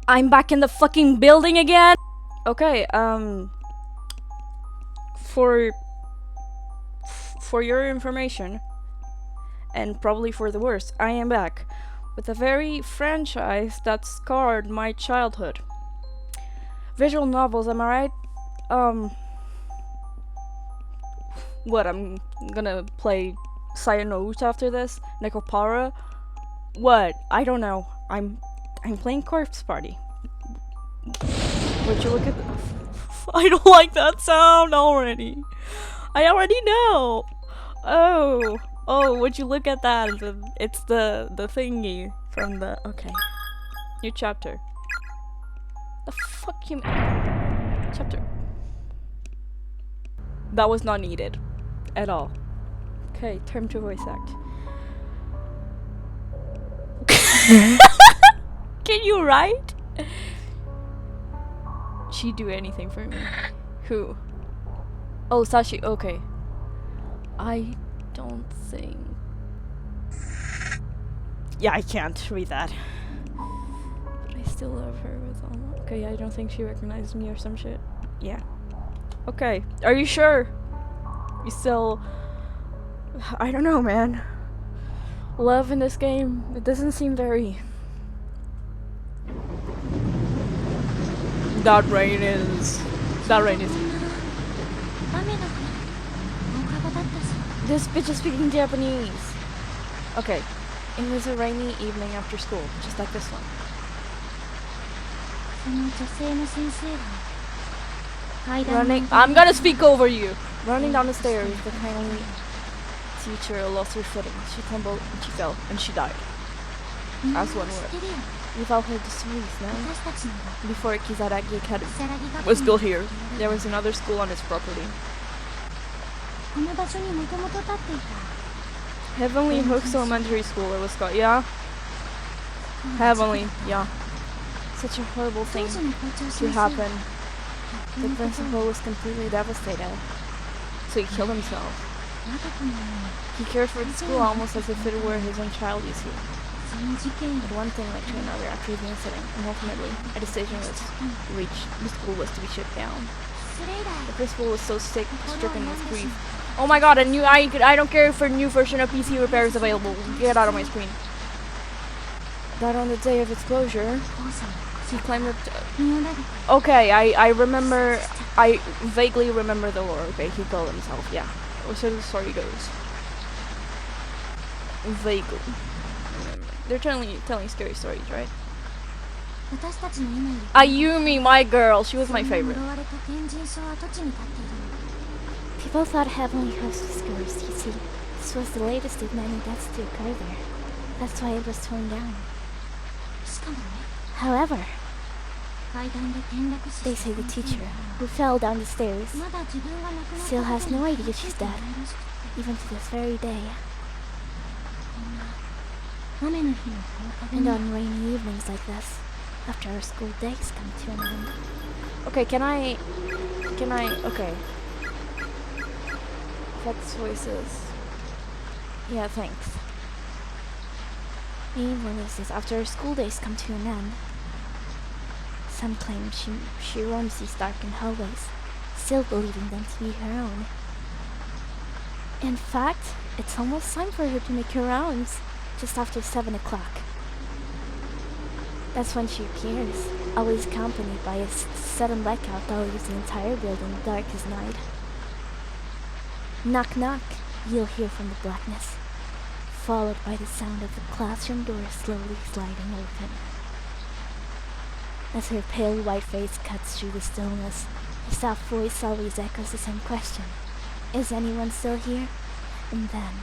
I'm back in the fucking building again. Okay, for your information, and probably for the worst, I am back with a very franchise that scarred my childhood. Visual novels, am I right? What, I'm gonna play Sayonouta after this? Nekopara? What? I don't know. I'm playing Corpse Party. Would you look at I don't like that sound already. I already know. Oh, would you look at that? It's the thingy from the okay. New chapter. The fuck you chapter. That was not needed at all. Okay, turn to voice act. Can you write? She do anything for me? Who? Oh, Sashi. Okay. I don't think. Yeah, I can't read that. But I still love her with all. Okay, I don't think she recognizes me or some shit. Yeah. Okay. Are you sure? You still. I don't know, man. Love in this game, it doesn't seem very. That rain is. This bitch is speaking Japanese. Okay. It was a rainy evening after school, just like this one. Running. I'm gonna speak over you. Running down the stairs, the kindly teacher lost her footing. She tumbled and she fell and she died. As one would. We've all heard the stories, no? Before Kizaragi Academy was built here, there was another school on its property. Heavenly Hooks Elementary School, it was called. Yeah? Heavenly, yeah. Such a horrible thing to happen. The principal was completely devastated, so he killed himself. He cared for the school almost as if it were his own child, you see. But one thing led to another after the incident, and ultimately, a decision was reached. The school was to be shut down. The principal was so stricken with grief. Oh my god, I don't care if a new version of PC repair is available. Get out of my screen. That on the day of its closure, he claimed that... Okay, I remember... I vaguely remember the lore. Okay, he killed himself, yeah. So the story goes. Vaguely. They're telling scary stories, right? Ayumi, my girl, she was my favorite. People thought Heavenly Host was cursed, you see. This was the latest of many deaths to occur there. That's why it was torn down. However, they say the teacher, who fell down the stairs, still has no idea she's dead, even to this very day. And on rainy evenings like this, after our school days come to an end. Okay, can I, okay. That's voices. Yeah, thanks. Evenings is after our school days come to an end. Some claim she roams these darkened hallways, still believing them to be her own. In fact, it's almost time for her to make her rounds. Just after 7 o'clock. That's when she appears, always accompanied by a sudden blackout that leaves the entire building dark as night. Knock knock, you'll hear from the blackness, followed by the sound of the classroom door slowly sliding open. As her pale white face cuts through the stillness, her soft voice always echoes the same question. Is anyone still here? And then...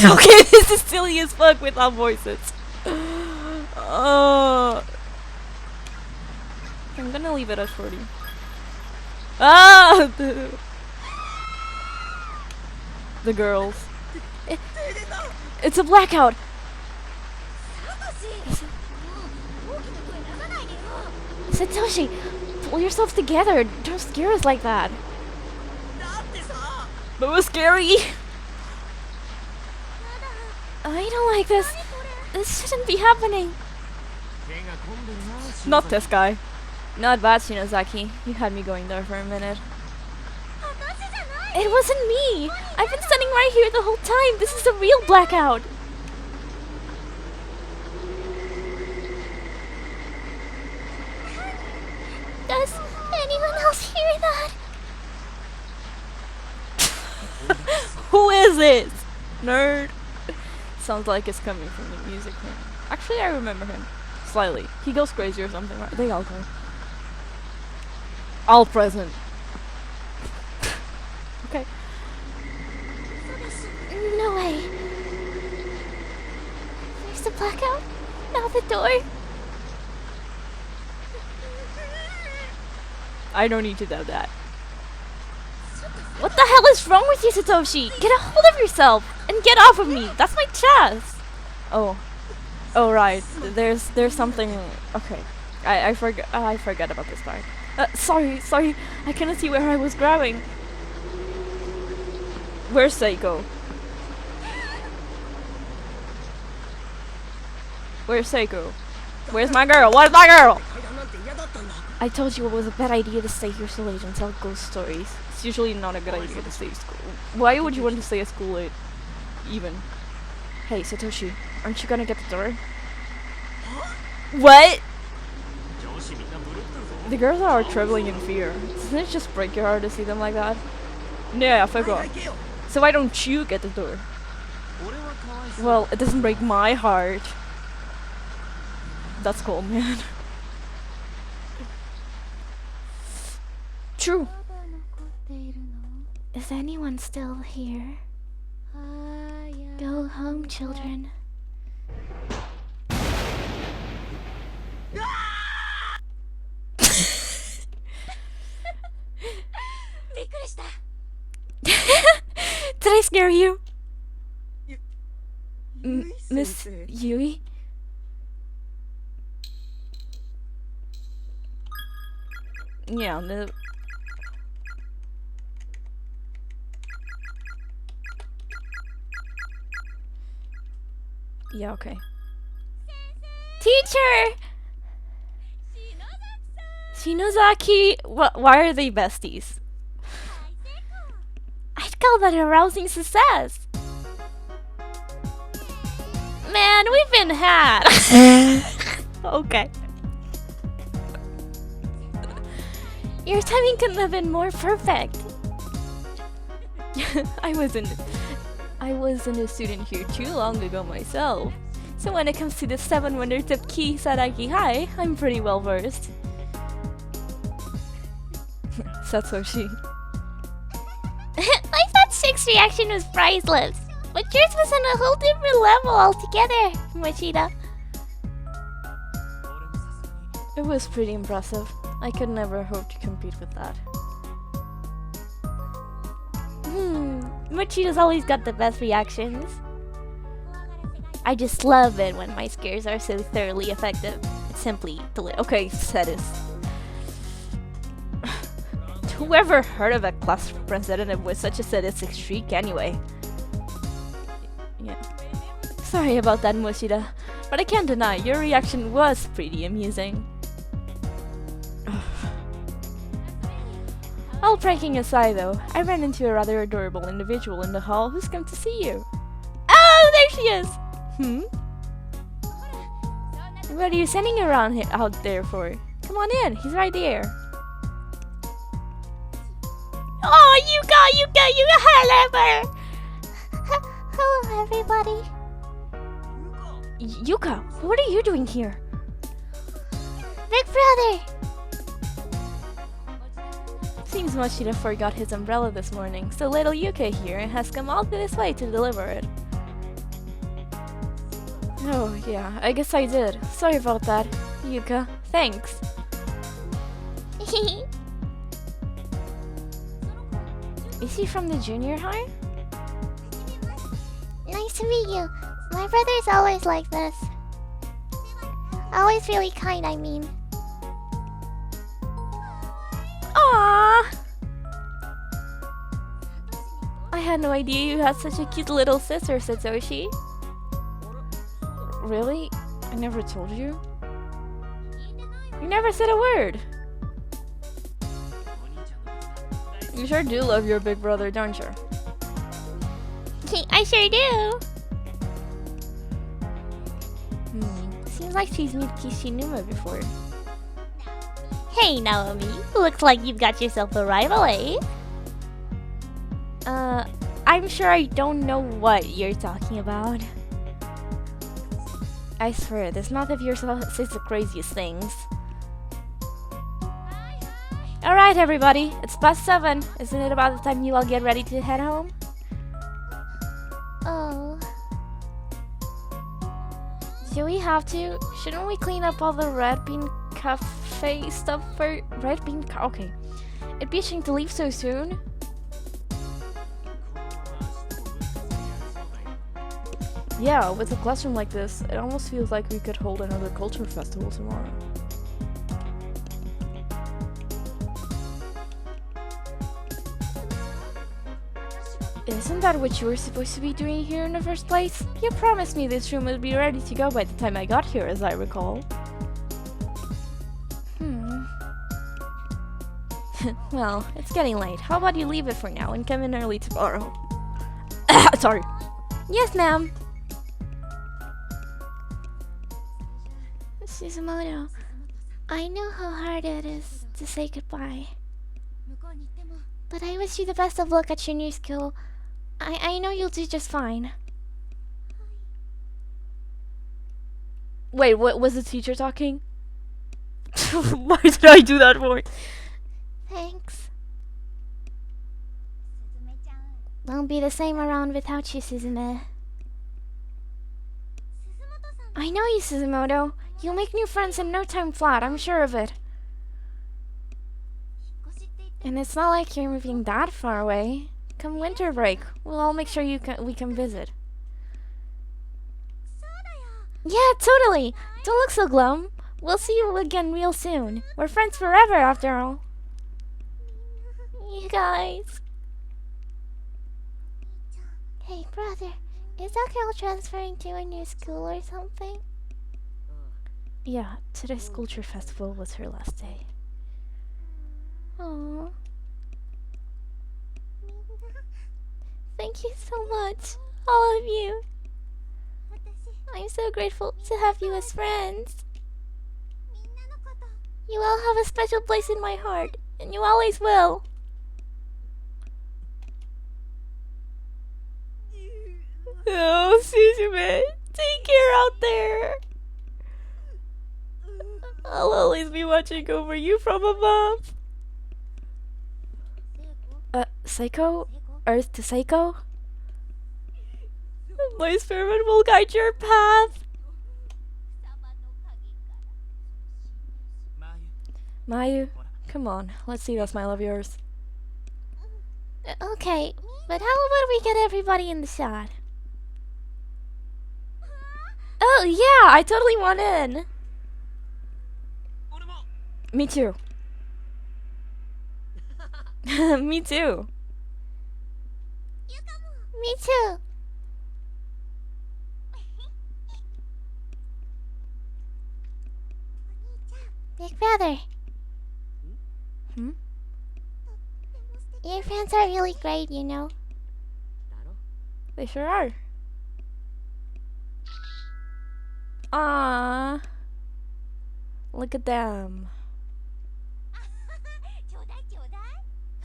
Okay, this is silly as fuck without voices. I'm gonna leave it at 40. Ah! The girls. It's a blackout! Satoshi, pull yourselves together. Don't scare us like that. But it was scary. I don't like this. This shouldn't be happening. Not this guy. Not bad, Shinozaki. You had me going there for a minute. It wasn't me! I've been standing right here the whole time! This is a real blackout! Does anyone else hear that? Who is it? Nerd! Sounds like it's coming from the music room. Actually, I remember him. Slightly. He goes crazy or something, right? They all go. All present. Okay. No way. There's the blackout. Now the door. I don't need to know that. What the hell is wrong with you, Satoshi? Get a hold of yourself and get off of me. That's my chest. Oh. Oh right. There's something. Okay. I forgot about this part. Sorry. I cannot see where I was grabbing. Where's Seiko? Where's Seiko? Where's my girl? Where's my girl? I told you it was a bad idea to stay here so late and tell ghost stories. It's usually not a good idea to stay at school. Why would you want to stay at school late? Even. Hey, Satoshi, aren't you gonna get the door? What? The girls are trembling in fear. Doesn't it just break your heart to see them like that? Yeah, fuck off. So why don't you get the door? Well, it doesn't break my heart. That's cool, man. True. Is anyone still here? Go home, children. Did I scare you? Miss Yui? Yeah, no. Yeah, okay. Teacher! Shinozaki! Why are they besties? I'd call that a rousing success! Man, we've been had! Okay. Your timing couldn't have been more perfect. I wasn't a student here too long ago myself. So when it comes to the 7 wonders of Ki Saragi High, I'm pretty well versed. Satoshi. I thought Shik's reaction was priceless, but yours was on a whole different level altogether, Mochida. It was pretty impressive. I could never hope to compete with that. Mochida's always got the best reactions. I just love it when my scares are so thoroughly effective. It's simply delicious. Okay, Cetis. Whoever heard of a class representative with such a sadistic streak anyway? Yeah. Sorry about that, Mochida, but I can't deny your reaction was pretty amusing. All pranking aside though, I ran into a rather adorable individual in the hall who's come to see you. Oh, there she is! What are you sending around out there for? Come on in, he's right there. Oh, you hello! Hello, everybody. Yuka, what are you doing here? Big brother! Seems Mochida forgot his umbrella this morning, so little Yuka here has come all this way to deliver it. Oh, yeah, I guess I did. Sorry about that, Yuka. Thanks. Is he from the junior high? Nice to meet you. My brother's always like this. Always really kind, I mean. Aww! I had no idea you had such a cute little sister, Satoshi. Really? I never told you? You never said a word! You sure do love your big brother, don't you? I sure do. Seems like she's met Kishinuma before. Hey, Naomi. Looks like you've got yourself a rival, eh? I'm sure I don't know what you're talking about. I swear, this mouth of yours says the craziest things. Alright, everybody, it's past 7. Isn't it about the time you all get ready to head home? Oh. Do we have to? Shouldn't we clean up all the Red Bean Cafe stuff for Red Bean okay. It'd be a shame to leave so soon. Yeah, with a classroom like this, it almost feels like we could hold another culture festival tomorrow. Isn't that what you were supposed to be doing here in the first place? You promised me this room would be ready to go by the time I got here, as I recall. Well, it's getting late. How about you leave it for now and come in early tomorrow? Sorry. Yes, ma'am. Suzumoto, I know how hard it is to say goodbye. But I wish you the best of luck at your new school. I know you'll do just fine. Wait, what was the teacher talking? Why did I do that voice? Thanks. Won't be the same around without you, Suzume. I know you, Suzumoto. You'll make new friends in no time flat, I'm sure of it. And it's not like you're moving that far away. Come winter break, we'll all make sure we can visit. Yeah, totally! Don't look so glum. We'll see you again real soon. We're friends forever, after all. You guys. Hey, brother. Is that girl transferring to a new school or something? Yeah, today's culture festival was her last day. Aww. Thank you so much, all of you. I'm so grateful to have you as friends. You all have a special place in my heart, and you always will. Oh, Suzume, take care out there. I'll always be watching over you from above. Seiko? Earth to Seiko? My spirit will guide your path. Mayu, come on, let's see that smile of yours. Okay, but how about we get everybody in the shot? Oh yeah, I totally want in. Me too. Me too. Me too. Big brother. Your friends are really great, you know. They sure are. Ah, look at them.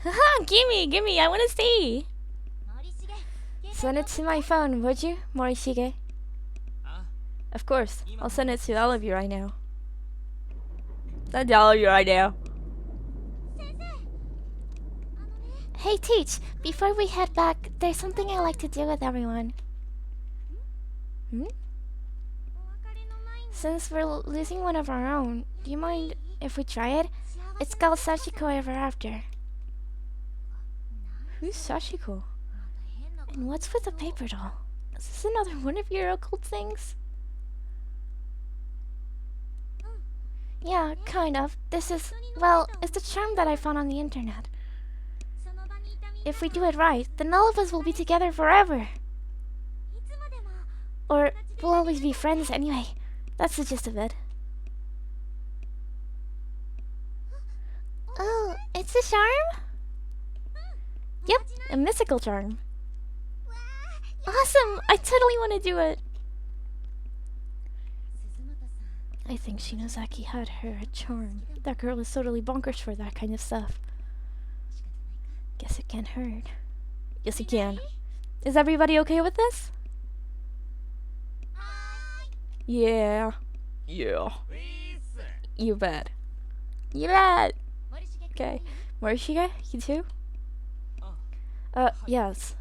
Haha, gimme, I wanna see. Send it to my phone, would you, Morishige? Of course, I'll send it to all of you right now. Send it to all of you right now. Hey, Teach, before we head back, there's something I like to do with everyone. Since we're losing one of our own, do you mind if we try it? It's called Sachiko Ever After. Who's Sachiko? And what's with the paper doll? Is this another one of your occult things? Yeah, kind of. This is, well, it's the charm that I found on the internet. If we do it right, then all of us will be together forever. Or we'll always be friends anyway. That's the gist of it. Oh, it's a charm? Yep, a mystical charm. Awesome! I totally want to do it. I think Shinozaki had her a charm. That girl is totally bonkers for that kind of stuff. Guess it can't hurt. Yes, it can. Is everybody okay with this? Yeah. Yeah. You bet. You bet. Okay. Morishige, you too? Yes.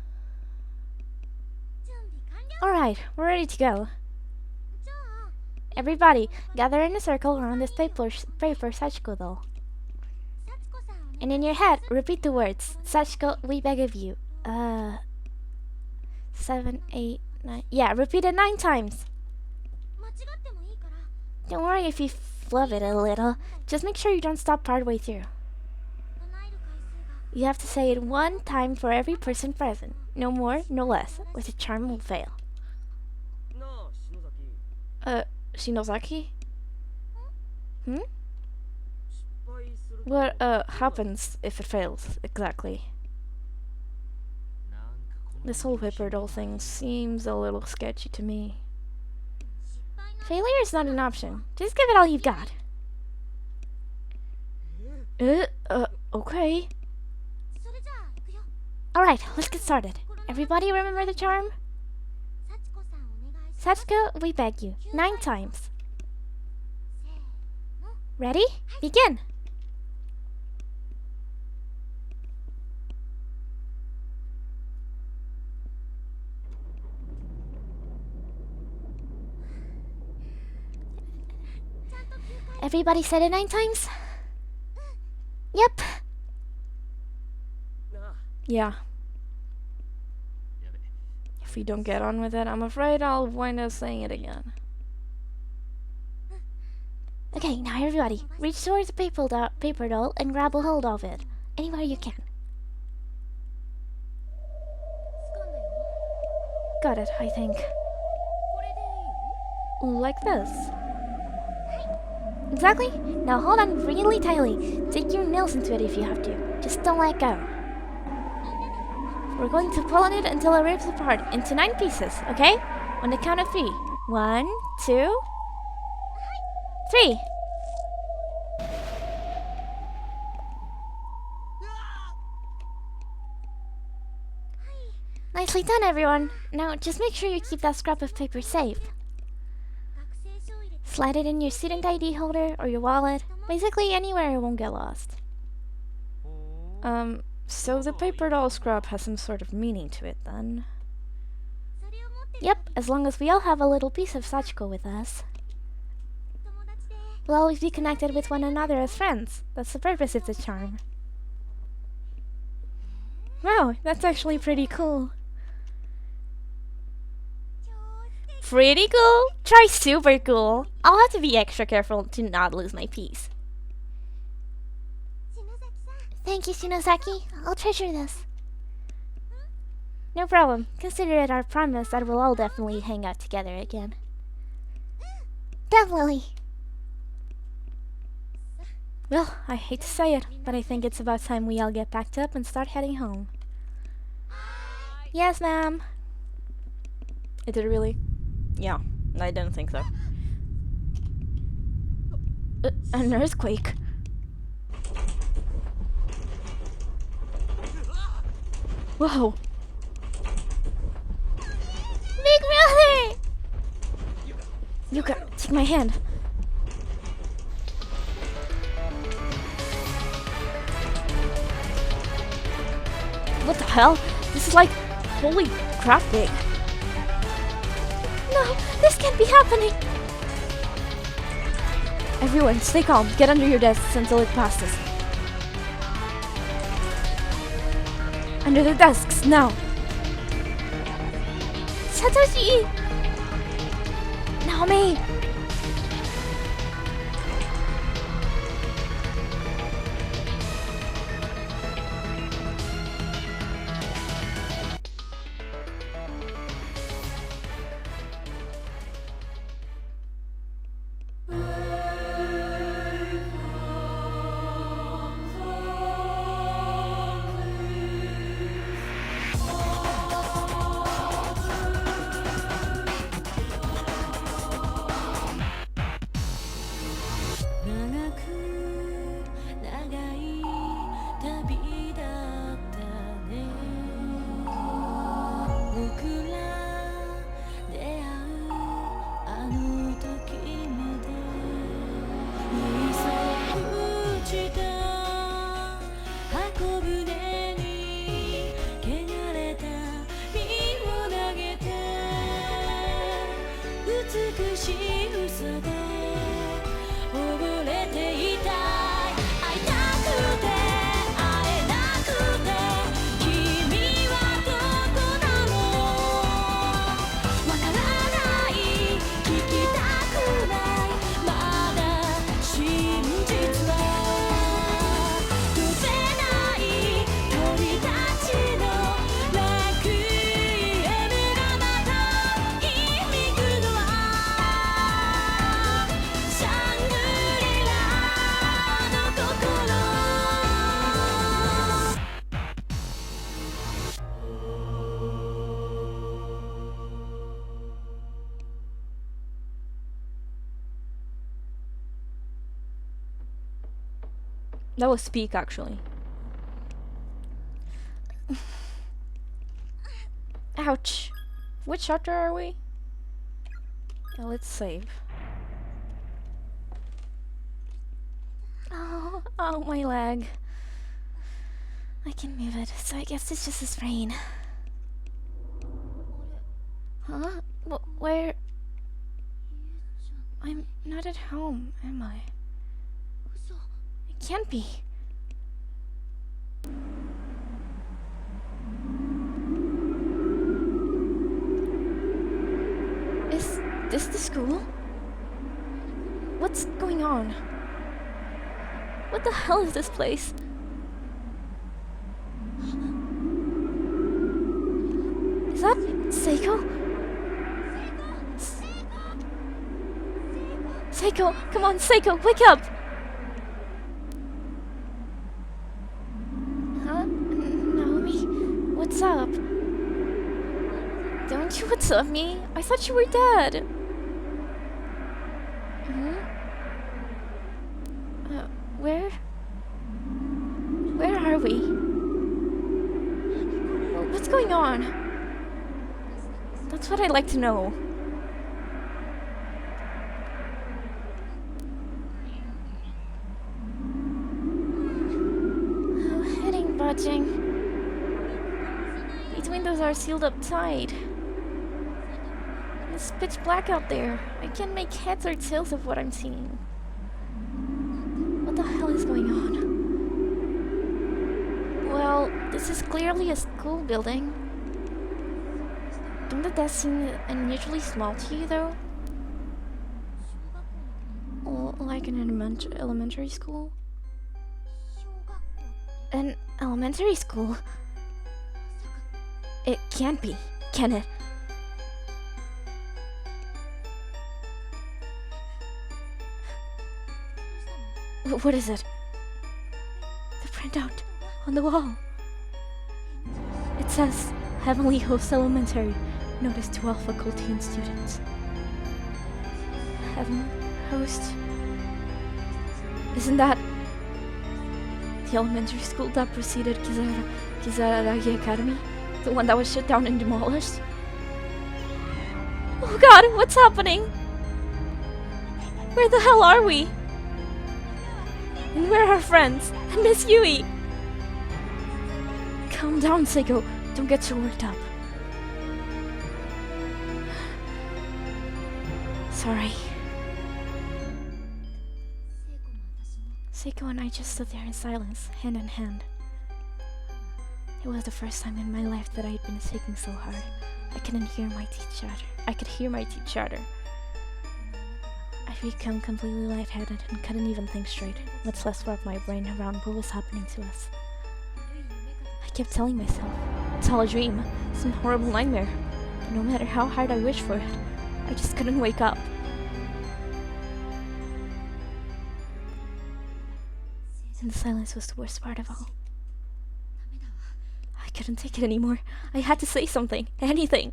Alright, we're ready to go. Everybody, gather in a circle around this paper Sachiko doll. And in your head, repeat the words, Sachiko, we beg of you. 7, 8, 9. Yeah, repeat it 9 times. Don't worry if you flub it a little. Just make sure you don't stop partway through. You have to say it 1 time for every person present. No more, no less, or the charm will fail. Shinozaki? What, happens if it fails, exactly? This whole paper doll thing seems a little sketchy to me. Failure is not an option. Just give it all you've got. Okay. Alright, let's get started. Everybody remember the charm? Sachiko, we beg you. 9 times. Ready? Begin! Everybody said it 9 times? Yep. Yeah. If we don't get on with it, I'm afraid I'll wind up saying it again. Okay, now everybody, reach towards the paper doll and grab a hold of it. Anywhere you can. Got it, I think. Like this. Exactly. Now hold on really tightly. Dig your nails into it if you have to. Just don't let go. We're going to pull on it until it rips apart into 9 pieces, okay? On the count of 3. 1, 2, 3. Nicely done, everyone. Now just make sure you keep that scrap of paper safe. Slide it in your student ID holder or your wallet. Basically anywhere it won't get lost. So the paper doll scrap has some sort of meaning to it then? Yep, as long as we all have a little piece of Sachiko with us. We'll always be connected with one another as friends. That's the purpose of the charm. Wow, that's actually pretty cool. Pretty cool? Try super cool. I'll have to be extra careful to not lose my piece. Thank you, Shinozaki. I'll treasure this. No problem. Consider it our promise that we'll all definitely hang out together again. Definitely. Well, I hate to say it, but I think it's about time we all get packed up and start heading home. Yes, ma'am. Is it really? Yeah, I don't think so. An earthquake. Whoa. Big brother! Yuka, take my hand. What the hell? This is like, holy crap big. No, this can't be happening. Everyone, stay calm. Get under your desks until it passes. Under the desks, now. Satoshi! Naomi! That was speak, actually. Ouch. Which chapter are we? Let's save. Oh, my leg. I can move it, so I guess it's just a sprain. Huh? Where? I'm not at home, am I? It can't be. Is this the school? What's going on? What the hell is this place? Is that Seiko? Seiko, come on, Seiko, wake up! Huh? Naomi, what's up? Don't you what's up me? I thought you were dead. Where? Where are we? What's going on? That's what I'd like to know. Oh, it ain't budging. These windows are sealed up tight. It's pitch black out there. I can't make heads or tails of what I'm seeing. What the hell is going on? Well, this is clearly a school building. Don't the desks seem unusually small to you, though? Like an elementary school? An elementary school? It can't be, can it? What is it? The printout on the wall. It says, Heavenly Host Elementary, notice to all faculty and students. Heavenly Host? Isn't that the elementary school that preceded Kizaragi Academy? The one that was shut down and demolished? Oh god, what's happening? Where the hell are we? And where are our friends? And Miss Yui? Calm down, Seiko. Don't get so worked up. Sorry. Seiko and I just stood there in silence, hand in hand. It was the first time in my life that I had been shaking so hard. I couldn't hear my teeth chatter. I could hear my teeth chatter. I'd become completely lightheaded and couldn't even think straight, much less wrap my brain around what was happening to us. I kept telling myself, it's all a dream, some horrible nightmare. But no matter how hard I wished for it, I just couldn't wake up. And the silence was the worst part of all. I couldn't take it anymore. I had to say something, anything.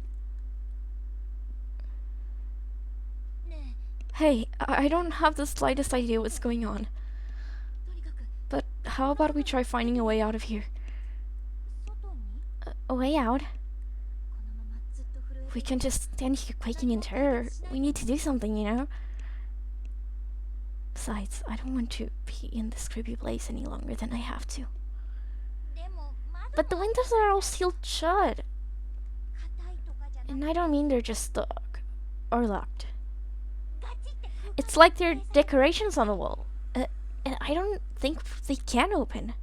Hey, I don't have the slightest idea what's going on. But how about we try finding a way out of here? A way out? We can't just stand here quaking in terror. We need to do something, you know? Besides, I don't want to be in this creepy place any longer than I have to. But the windows are all sealed shut. And I don't mean they're just stuck or locked. It's like they're decorations on the wall. And I don't think they can open.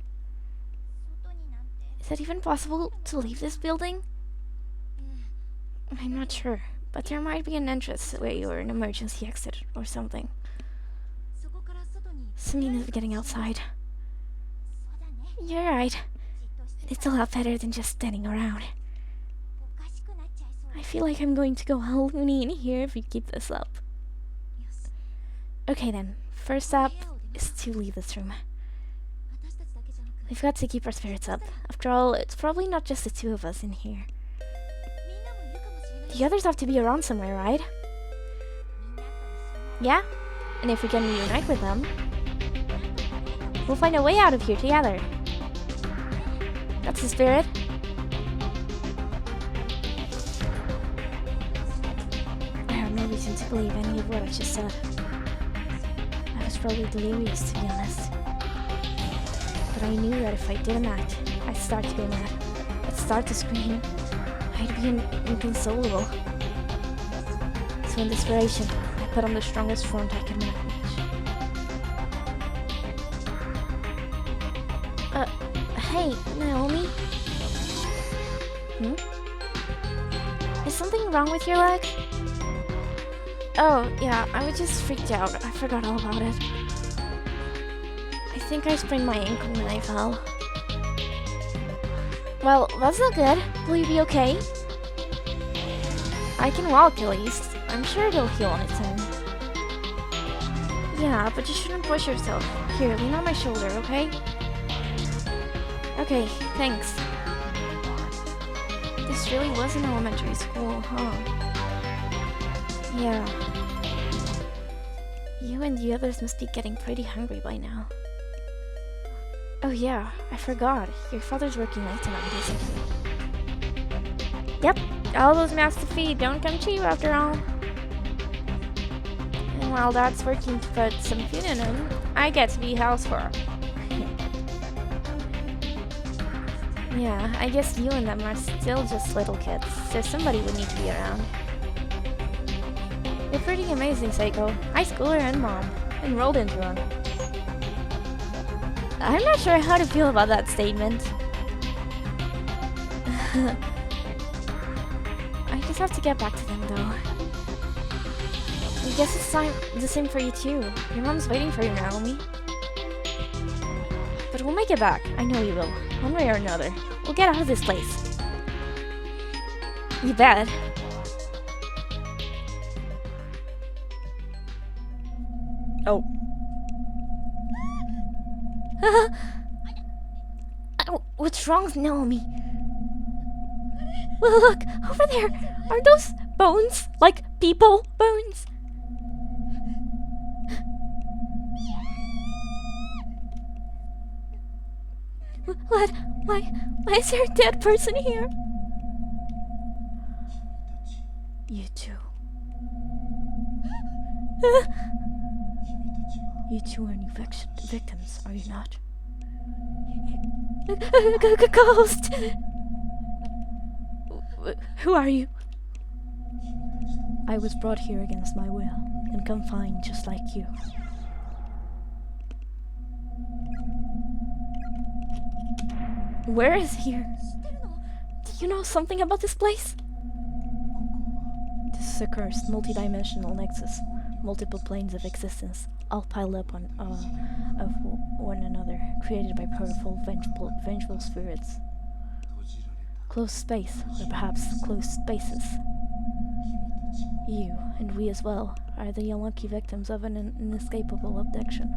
Is it even possible to leave this building? I'm not sure, but there might be an entranceway or an emergency exit or something. Something is getting outside. You're right. It's a lot better than just standing around. I feel like I'm going to go all loony in here if we keep this up. Okay then, first step is to leave this room. We've got to keep our spirits up. After all, it's probably not just the two of us in here. The others have to be around somewhere, right? Yeah? And if we can reunite with them, We'll find a way out of here together. That's the spirit. I have no reason to believe any of what I just said. I was probably delirious, to be honest. But I knew that if I didn't act, I'd start to go mad. I'd start to scream. I'd be inconsolable. So in desperation, I put on the strongest front I could manage. Hey, Naomi? Is something wrong with your leg? Oh, yeah, I was just freaked out. I forgot all about it. I think I sprained my ankle when I fell. Well, that's not good. Will you be okay? I can walk, at least. I'm sure it'll heal on its own. Yeah, but you shouldn't push yourself. Here, lean on my shoulder, okay? Okay, thanks. This really was an elementary school, huh? Yeah. You and the others must be getting pretty hungry by now. Oh yeah, I forgot. Your father's working late tonight, isn't he? Yep, all those mouths to feed don't come cheap after all. And while Dad's working to put some food in him, I get to be housework. Yeah, I guess you and them are still just little kids, so somebody would need to be around. You're pretty amazing, Seiko. High schooler and mom. Enrolled into one. I'm not sure how to feel about that statement. I just have to get back to them, though. I guess it's the same for you, too. Your mom's waiting for you, Naomi. But we'll make it back. I know we will. One way or another. We'll get out of this place. You bet. Oh. What's wrong, Naomi? Well, look, over there. Are those bones? Like people bones? What? Why is there a dead person here? You too. You two are new victims, are you not? Ghost! Who are you? I was brought here against my will and confined just like you. Where is here? Do you know something about this place? This is a cursed, multi-dimensional nexus. Multiple planes of existence, all piled up on of one another, created by powerful, vengeful spirits. Closed space, or perhaps closed spaces. You, and we as well, are the unlucky victims of an inescapable abduction.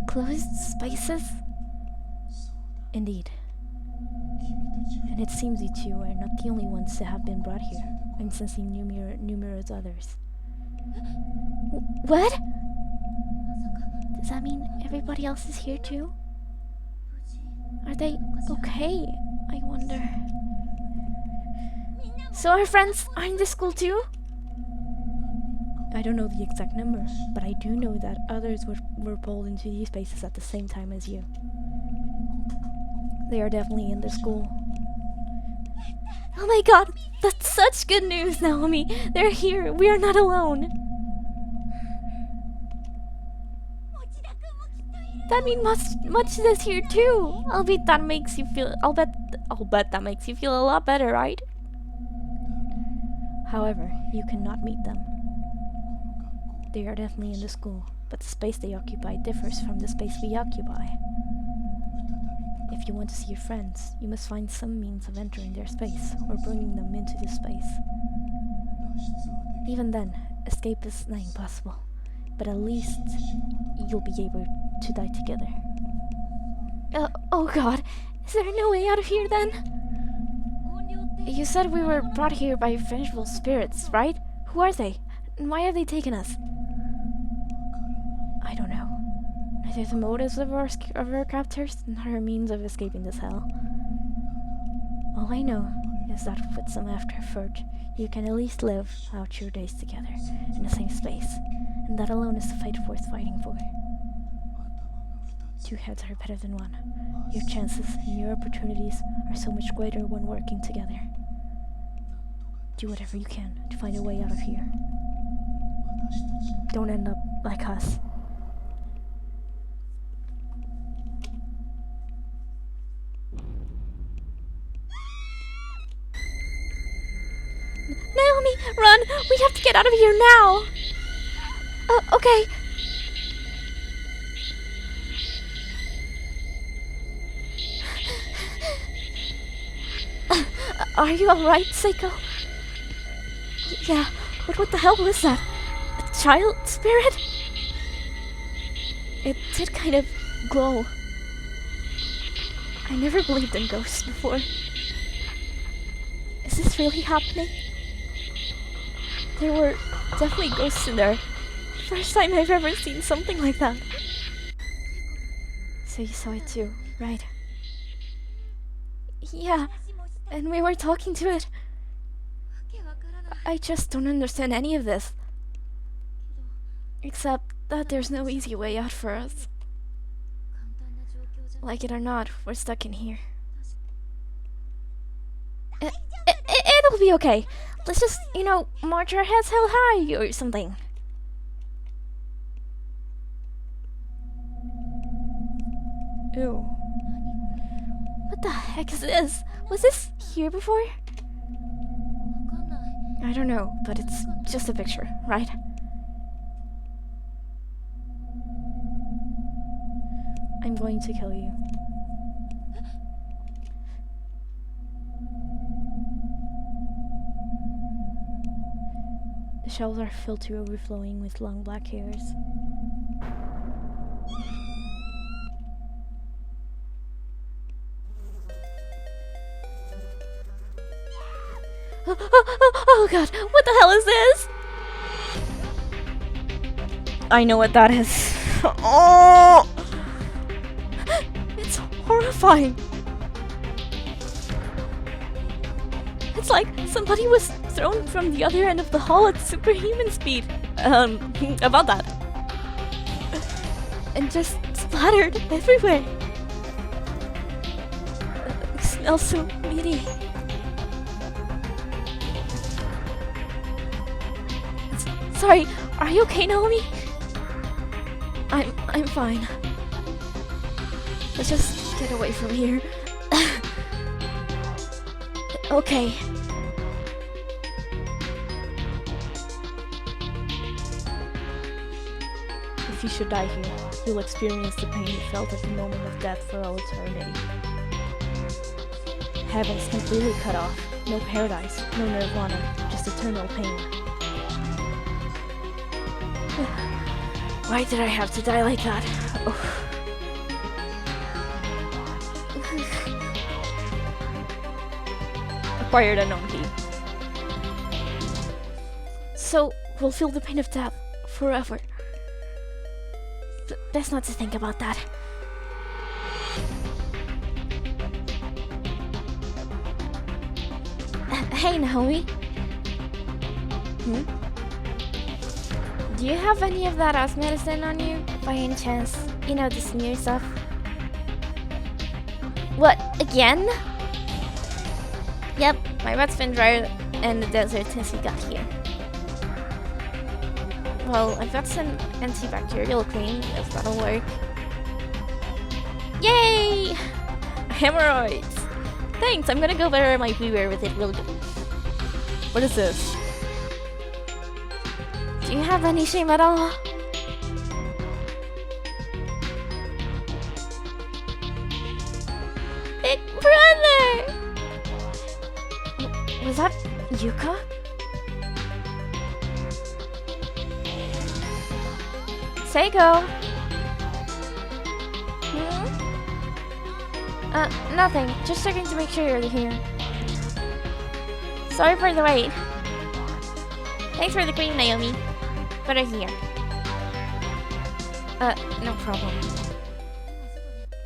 Closed spaces? Indeed. And it seems you two are not the only ones to have been brought here. I'm sensing numerous others. What? Does that mean everybody else is here too? Are they okay? I wonder. So our friends are in this school too? I don't know the exact number, but I do know that others were pulled into these spaces at the same time as you. They are definitely in the school. Oh my god, that's such good news, Naomi. They're here. We are not alone. That means much is here too. I'll bet that makes you feel a lot better, right? However, you cannot meet them. They are definitely in the school, but the space they occupy differs from the space we occupy. If you want to see your friends, you must find some means of entering their space or bringing them into this space. Even then, escape is not impossible, but at least you'll be able to die together. Oh god, is there no way out of here then? You said we were brought here by vengeful spirits, right? Who are they? And why have they taken us? I don't know. I Either the motives of our captors and our means of escaping this hell. All I know is that with some after effort, you can at least live out your days together in the same space, and that alone is the fight worth fighting for. Two heads are better than one. Your chances and your opportunities are so much greater when working together. Do whatever you can to find a way out of here. Don't end up like us. Naomi, run! We have to get out of here now! Okay. Are you alright, Seiko? Yeah, but what the hell was that? A child spirit? It did kind of glow. I never believed in ghosts before. Is this really happening? There were definitely ghosts in there. First time I've ever seen something like that. So you saw it too, right? Yeah, and we were talking to it. I just don't understand any of this. Except that there's no easy way out for us. Like it or not, we're stuck in here. It'll be okay. Let's just, march our heads hell high or something. Ew. What the heck is this? Was this here before? I don't know, but it's just a picture, right? I'm going to kill you. The shells are filled to overflowing with long black hairs. Oh god, what the hell is this? I know what that is. Oh! It's horrifying. It's like somebody was thrown from the other end of the hall at superhuman speed. About that. And just splattered everywhere. It smells so meaty. Sorry, are you okay, Naomi? I'm fine. Let's just get away from here. Okay. If you should die here, you'll experience the pain you felt at the moment of death for all eternity. Heaven's completely cut off. No paradise, no nirvana, just eternal pain. Why did I have to die like that? Oh. Acquired unknown key. So, we'll feel the pain of death forever. Best not to think about that. Hey, Naomi. Do you have any of that asthma medicine on you, by any chance? You know, the smear stuff? What, again? Yep, my butt's been dry in the desert since we got here. Well, I've got some antibacterial cream, if that'll work. Yay! Hemorrhoids! Thanks, I'm gonna go wear my wear with it real good. What is this? Do you have any shame at all? Big brother! Was that Yuka? Seiko! Nothing. Just checking to make sure you're here. Sorry for the wait. Thanks for the cream, Naomi. Better here. No problem.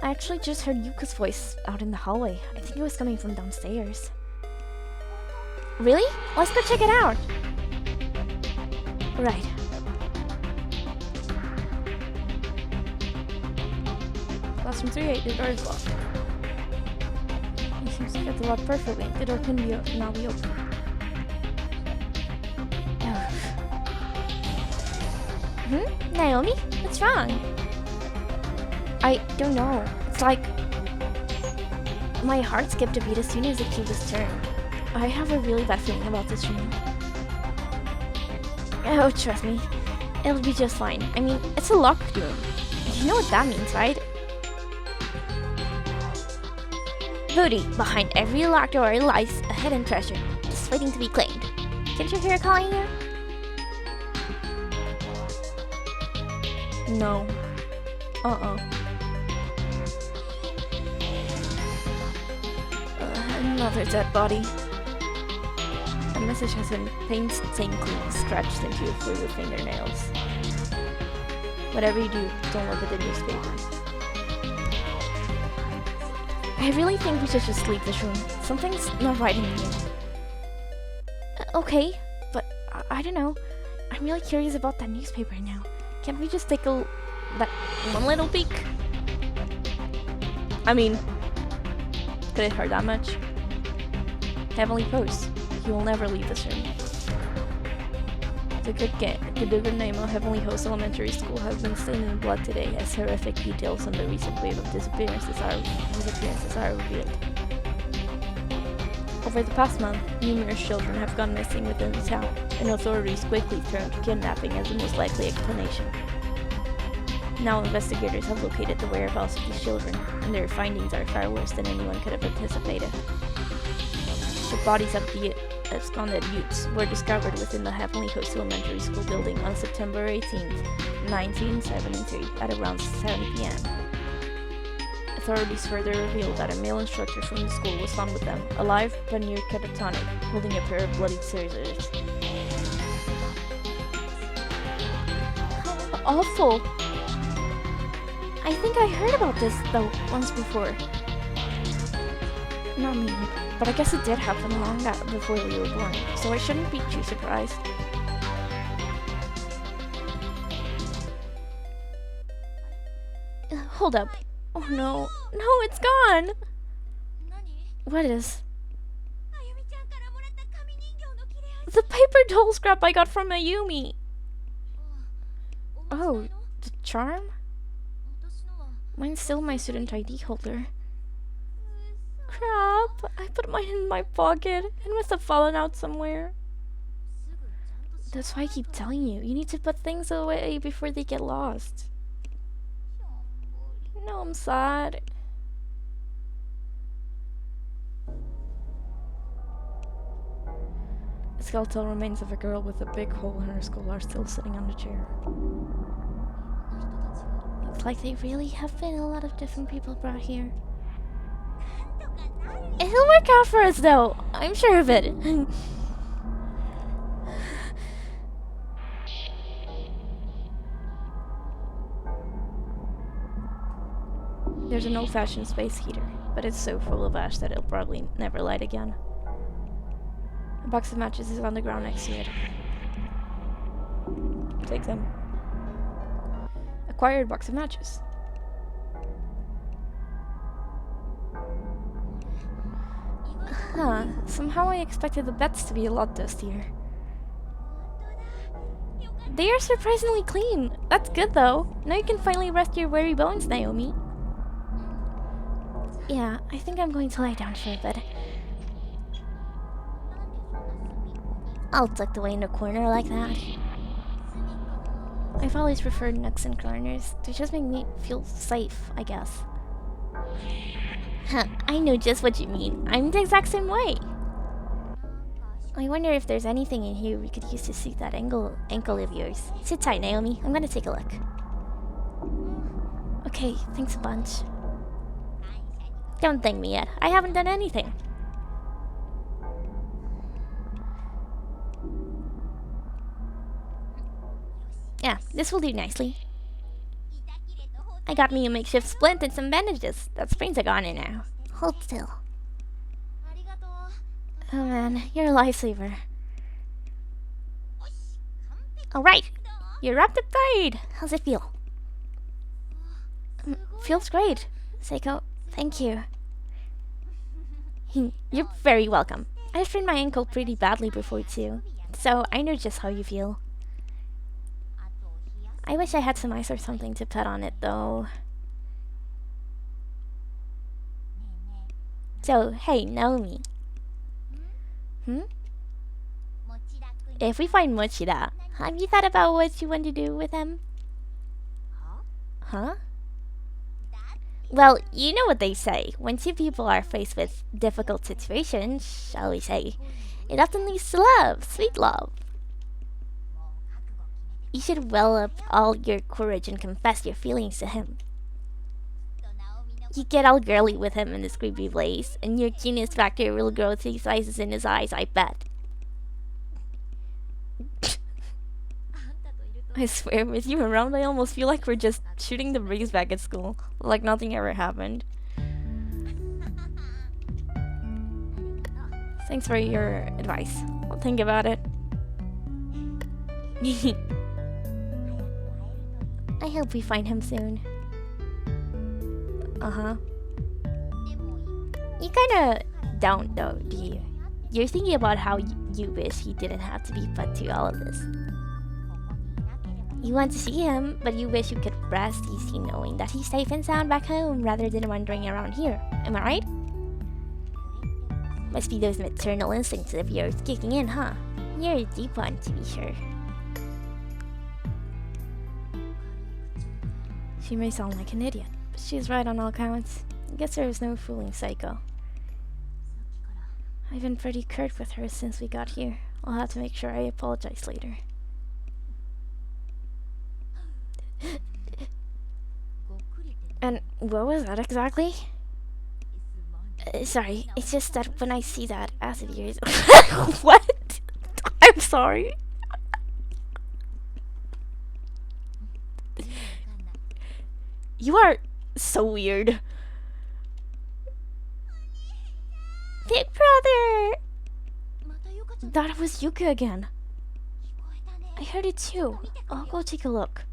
I actually just heard Yuka's voice out in the hallway. I think it was coming from downstairs. Really? Let's go check it out. Right. Classroom 3A, the door is locked. He seems to get the lock perfectly. The door can now be open. Naomi? What's wrong? I don't know. It's like my heart skipped a beat as soon as the key was turned. I have a really bad feeling about this room. Oh, trust me. It'll be just fine. I mean, it's a locked room. You know what that means, right? Booty, behind every locked door lies a hidden treasure, just waiting to be claimed. Can't you hear it calling you? No. Another dead body. A message has been painstakingly scratched into you through your fingernails. Whatever you do, don't look at the newspapers. I really think we should just leave this room. Something's not right in here. Okay, but I don't know. I'm really curious about that newspaper now. Can't we just take that one little peek? I mean, could it hurt that much? Heavenly Post. You will never leave this room. The good name of Heavenly Host Elementary School has been stained in blood today as horrific details on the recent wave of disappearances are revealed. Over the past month, numerous children have gone missing within the town, and authorities quickly turned to kidnapping as the most likely explanation. Now investigators have located the whereabouts of these children, and their findings are far worse than anyone could have anticipated. The bodies of the absconded youths were discovered within the Heavenly Host Elementary School building on September 18, 1973 at around 7 p.m. Authorities further revealed that a male instructor from the school was found with them, alive but near catatonic, holding a pair of bloodied scissors. How awful! I think I heard about this, though, once before. Not me, but I guess it did happen long before we were born, so I shouldn't be too surprised. Hold up. Oh no. No, it's gone! What is? The paper doll scrap I got from Mayumi! Oh, the charm? Mine's still my student ID holder. Crap! I put mine in my pocket. It must have fallen out somewhere. That's why I keep telling you. You need to put things away before they get lost. No, I'm sad. The skeletal remains of a girl with a big hole in her skull are still sitting on the chair. Looks like they really have been a lot of different people brought here. It'll work out for us, though. I'm sure of it. There's an old-fashioned space heater, but it's so full of ash that it'll probably never light again. A box of matches is on the ground next to it. Take them. Acquired box of matches. Huh. Somehow I expected the beds to be a lot dustier. They are surprisingly clean. That's good, though. Now you can finally rest your weary bones, Naomi. Yeah, I think I'm going to lie down for a bit. All tucked away in a corner like that. I've always preferred nooks and corners. They just make me feel safe, I guess. Huh, I know just what you mean. I'm the exact same way. I wonder if there's anything in here we could use to suit that ankle of yours. Sit tight, Naomi. I'm gonna take a look. Okay, thanks a bunch. Don't thank me yet. I haven't done anything. Yeah, this will do nicely. I got me a makeshift splint and some bandages. That sprain's a goner now. Hold still. Oh man, you're a lifesaver. Alright, you're wrapped up tight. How's it feel? Feels great. Seiko, thank you. You're very welcome. I sprained my ankle pretty badly before too, so I know just how you feel. I wish I had some ice or something to put on it though. So, hey, Naomi. If we find Mochida, have you thought about what you want to do with him? Huh? Well, you know what they say. When two people are faced with difficult situations, shall we say, it often leads to love, sweet love. You should well up all your courage and confess your feelings to him. You get all girly with him in this creepy place, and your genius factor will grow 3 sizes in his eyes, I bet. I swear, with you around, I almost feel like we're just shooting the breeze back at school, like nothing ever happened. Thanks for your advice. I'll think about it. I hope we find him soon. Uh-huh. You kinda don't though, do you? You're thinking about how you wish he didn't have to be put through all of this. You want to see him, but you wish you could rest easy knowing that he's safe and sound back home rather than wandering around here. Am I right? Must be those maternal instincts of yours kicking in, huh? You're a deep one, to be sure. She may sound like an idiot, but she's right on all counts. I guess there is no fooling Psycho. I've been pretty curt with her since we got here. I'll have to make sure I apologize later. And what was that exactly? Sorry, it's just that when I see that ass of yours... What? I'm sorry. You are so weird. Big brother! That was Yuka again. I heard it too. I'll go take a look.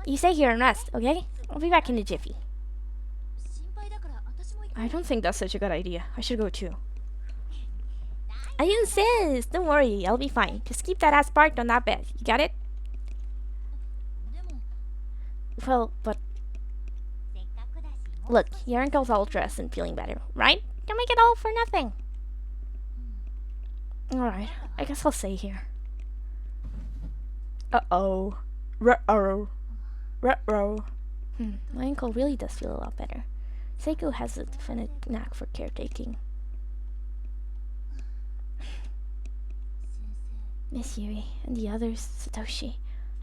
You stay here and rest, okay? I'll be back in a jiffy. I don't think that's such a good idea. I should go too. I insist! Don't worry, I'll be fine. Just keep that ass parked on that bed. You got it? Well, but... Look, your uncle's all dressed and feeling better, right? Don't make it all for nothing. Alright, I guess I'll stay here. Uh-oh. Ruh-oh. Ruh-oh. My uncle really does feel a lot better. Seiko has a definite knack for caretaking. Miss Yui and the others, Satoshi.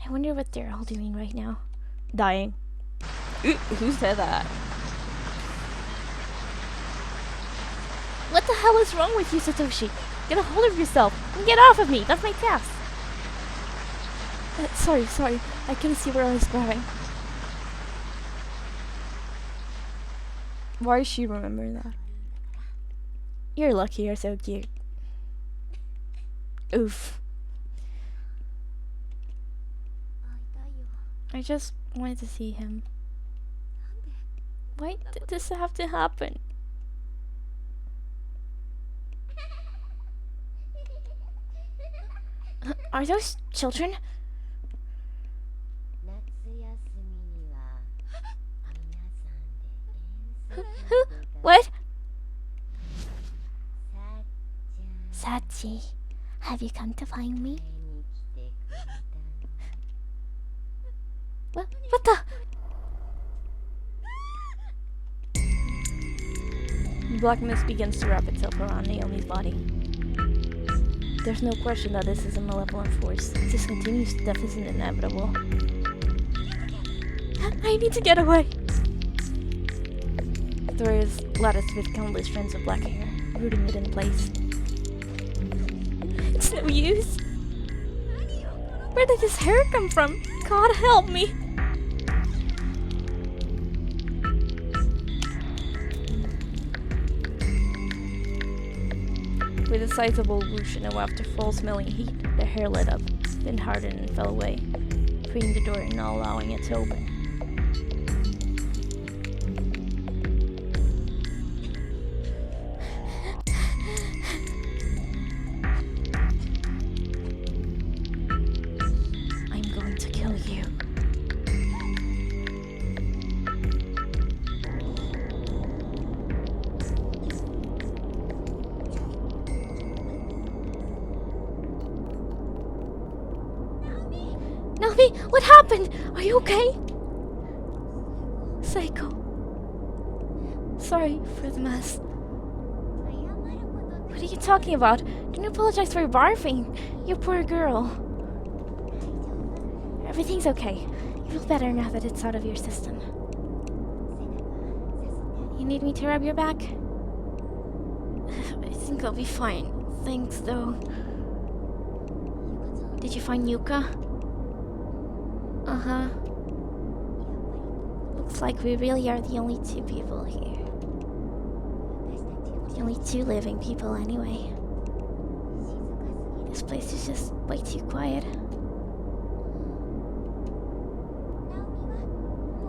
I wonder what they're all doing right now. Dying. Who said that? What the hell is wrong with you, Satoshi? Get a hold of yourself and get off of me. That's my task. Sorry. I couldn't see where I was going. Why does she remember that? You're lucky you're so cute. Oof. I just wanted to see him. Why did this have to happen? Are those children? Who? What? Sachi, have you come to find me? What the? Black mist begins to wrap itself around Naomi's body. There's no question that this is a malevolent force. This continuous death isn't inevitable. I need to get away! The door is latticed with countless strands of black hair, rooting it in place. It's no use! Where did this hair come from? God help me! With a sizable whoosh and a waft of foul-smelling heat, the hair lit up, then hardened and fell away, freeing the door and not allowing it to open. I'm going to kill you. Naomi, what happened? Are you okay? Seiko. Sorry for the mess. What are you talking about? Don't apologize for barfing. You poor girl. Everything's okay. You feel better now that it's out of your system. You need me to rub your back? I think I'll be fine. Thanks, though. Did you find Yuka? Uh-huh. Looks like we really are the only two people here. The only two living people, anyway. This place is just way too quiet.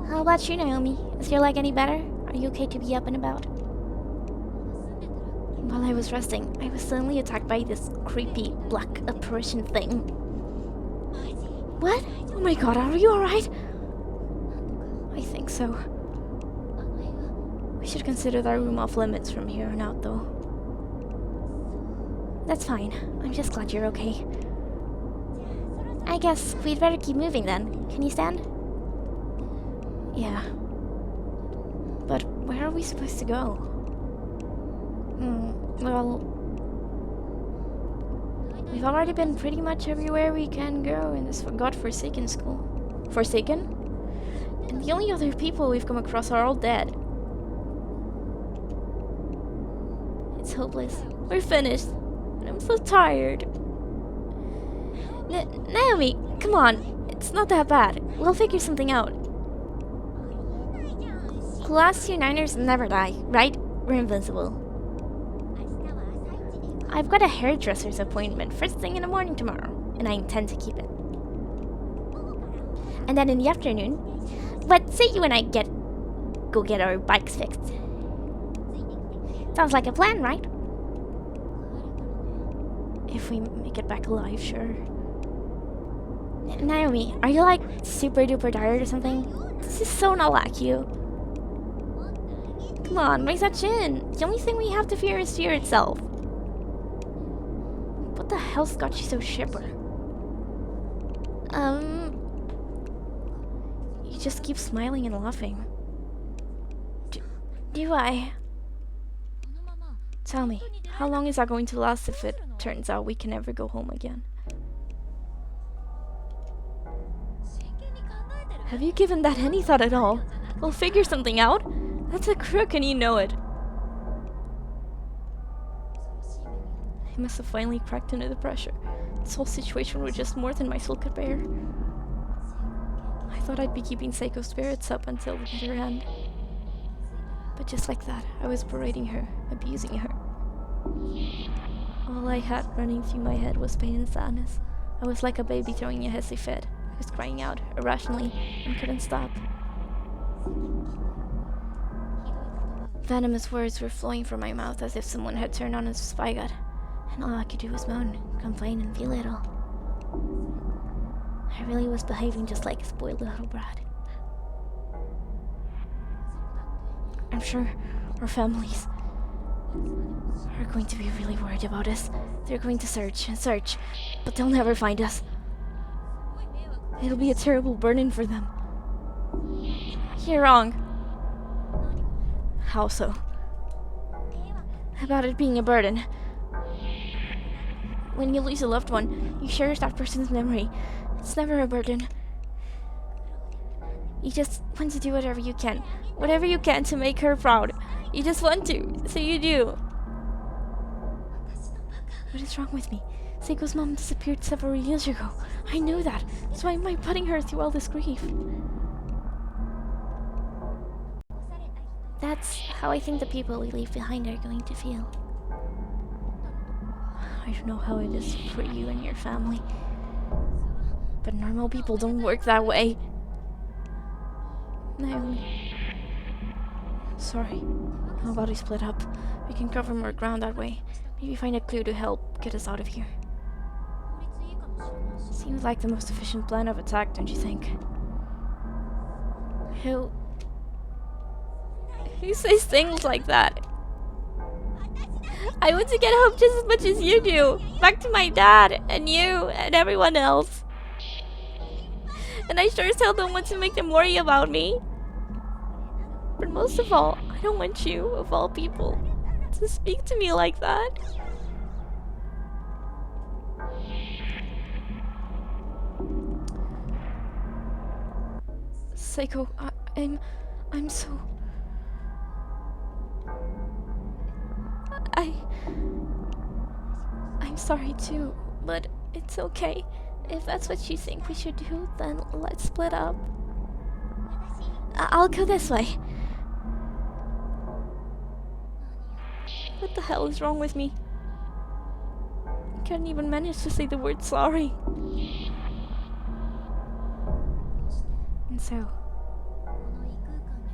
How about you, Naomi? Is your leg any better? Are you okay to be up and about? While I was resting, I was suddenly attacked by this creepy black apparition thing. What? Oh my god, are you alright? I think so. We should consider that room off limits from here on out, though. That's fine. I'm just glad you're okay. I guess we'd better keep moving then. Can you stand? Yeah. But where are we supposed to go? Well... We've already been pretty much everywhere we can go in this godforsaken school. Forsaken? And the only other people we've come across are all dead. It's hopeless. We're finished. And I'm so tired. Naomi, come on. It's not that bad. We'll figure something out. Class 2 Niners never die, right? We're invincible. I've got a hairdresser's appointment first thing in the morning tomorrow, and I intend to keep it. And then in the afternoon, but say you and I go get our bikes fixed. Sounds like a plan, right? If we make it back alive, sure. Naomi, are you like super duper tired or something? This is so not like you. Come on, raise that chin. The only thing we have to fear is fear itself. What the hell's got you so chipper? You just keep smiling and laughing. Do I? Tell me, how long is that going to last if it turns out we can never go home again? Have you given that any thought at all? We'll figure something out. That's a crook and you know it. I must have finally cracked under the pressure. This whole situation was just more than my soul could bear. I thought I'd be keeping Seiko's spirits up until the bitter end. But just like that, I was berating her, abusing her. All I had running through my head was pain and sadness. I was like a baby throwing a hissy fit. I was crying out, irrationally, and couldn't stop. Venomous words were flowing from my mouth as if someone had turned on a spigot. And all I could do was moan, complain, and belittle. I really was behaving just like a spoiled little brat. I'm sure our families are going to be really worried about us. They're going to search and search, but they'll never find us. It'll be a terrible burden for them. You're wrong. How so? About it being a burden. When you lose a loved one, you cherish that person's memory. It's never a burden. You just want to do whatever you can to make her proud. You just want to, so you do. What is wrong with me? Seiko's mom disappeared several years ago. I know that, so why am I putting her through all this grief? That's how I think the people we leave behind are going to feel. I don't know how it is for you and your family, but normal people don't work that way. Naomi. Sorry. How about we split up? We can cover more ground that way. Maybe find a clue to help get us out of here. Seems like the most efficient plan of attack, don't you think? Who says things like that? I want to get help just as much as you do. Back to my dad, and you, and everyone else. And I sure as hell don't want to make them worry about me. But most of all, I don't want you, of all people, to speak to me like that. Seiko, I'm so... I'm sorry too, but it's okay. If that's what you think we should do, then let's split up. I'll go this way. What the hell is wrong with me? I can't even manage to say the word sorry. And so,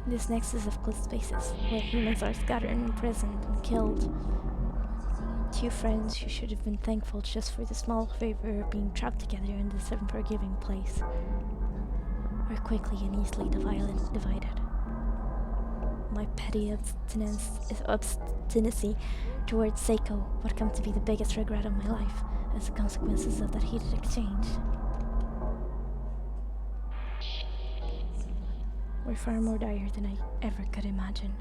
this nexus of closed spaces, where humans are scattered and imprisoned and killed, two friends who should have been thankful just for the small favor of being trapped together in this unforgiving place, are quickly and easily divided. My petty obstinacy towards Seiko would come to be the biggest regret of my life as the consequences of that heated exchange. Were far more dire than I ever could imagine.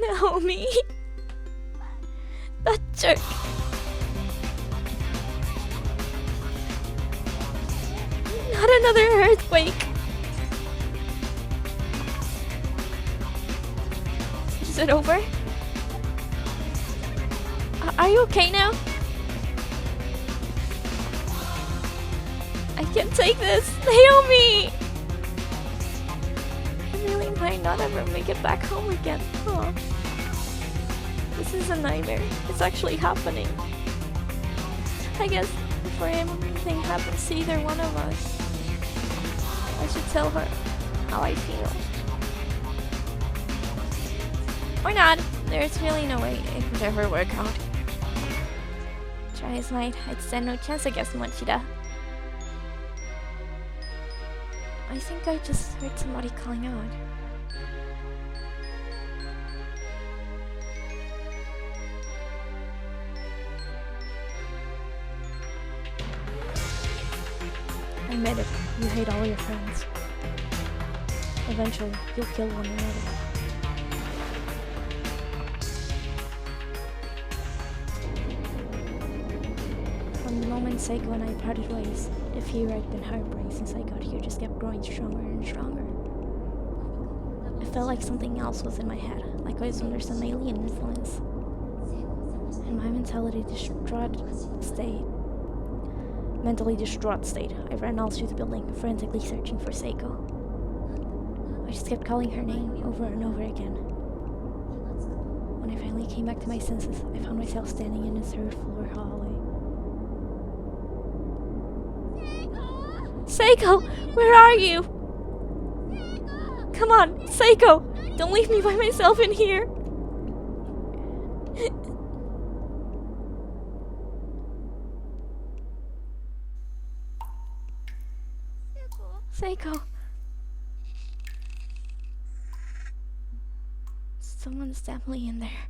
Naomi! That jerk! Not another earthquake! Is it over? Are you okay now? I can't take this! Naomi! I really might not ever make it back home again. Oh. This is a nightmare. It's actually happening. I guess before anything happens to either one of us, I should tell her how I feel. Or not. There's really no way it would ever work out. Try as might, I'd stand no chance against Mochida. I think I just heard somebody calling out. I admit it, you hate all your friends. Eventually, you'll kill one another. From the moment Seiko and I parted ways, the fear I'd been harboring since I got here just kept growing stronger and stronger. It felt like something else was in my head, like I was under some alien influence. In my mentally distraught state, I ran all through the building, frantically searching for Seiko. I just kept calling her name over and over again. When I finally came back to my senses, I found myself standing in a third-floor hallway. Seiko! Where are you? Come on, Seiko! Don't leave me by myself in here! Seiko! Someone's definitely in there.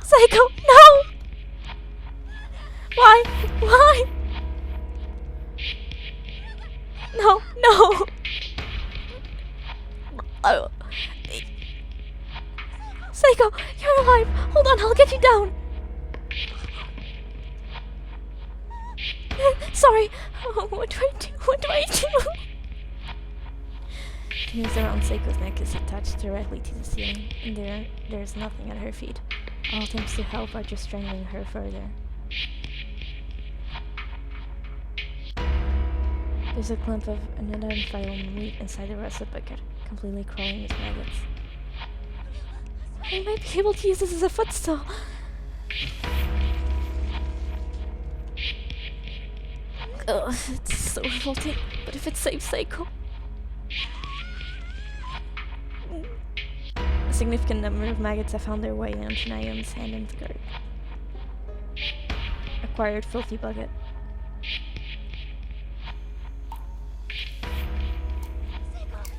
Seiko, no! Why? Why? No, no! Oh. Seiko, you're alive! Hold on, I'll get you down! Sorry. Oh, what do I do? What do I do? noose around Seiko's neck is attached directly to the ceiling, and there's nothing at her feet. All attempts to help are just strangling her further. There's a clump of unidentifiable meat inside the rusted bucket, completely crawling with maggots. I might be able to use this as a footstool. Ugh, it's so revolting, but if it saves Seiko... A significant number of maggots have found their way onto Naomi's hand and skirt. Acquired filthy bucket.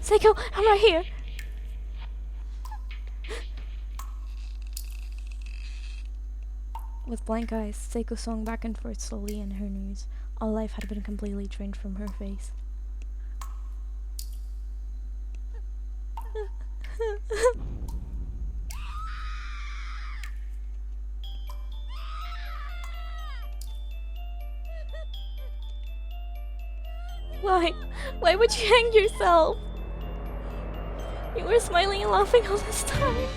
Seiko, I'm right here! With blank eyes, Seiko swung back and forth slowly in her noose. All life had been completely drained from her face. Why? Why would you hang yourself? You were smiling and laughing all this time.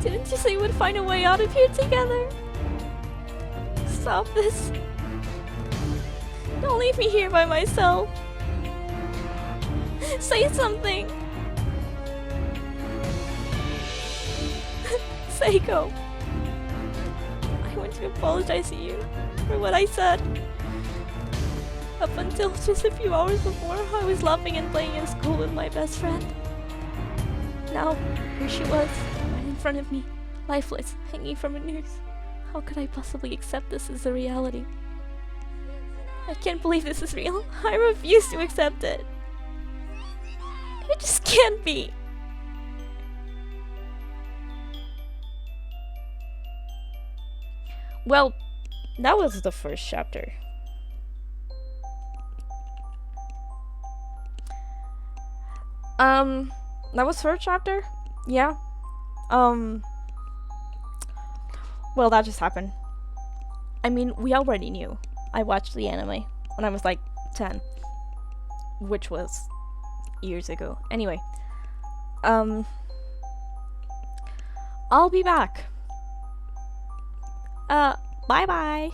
Didn't you say you would find a way out of here together? Stop this. Don't leave me here by myself. Say something. Seiko. I want to apologize to you for what I said. Up until just a few hours before, I was laughing and playing in school with my best friend. Now, here she was, right in front of me, lifeless, hanging from a noose. How could I possibly accept this as a reality? I can't believe this is real. I refuse to accept it. It just can't be. Well, that was the first chapter. That was first chapter? Yeah. Well, that just happened. I mean, we already knew. I watched the anime when I was like 10, which was years ago. Anyway, I'll be back. Bye bye.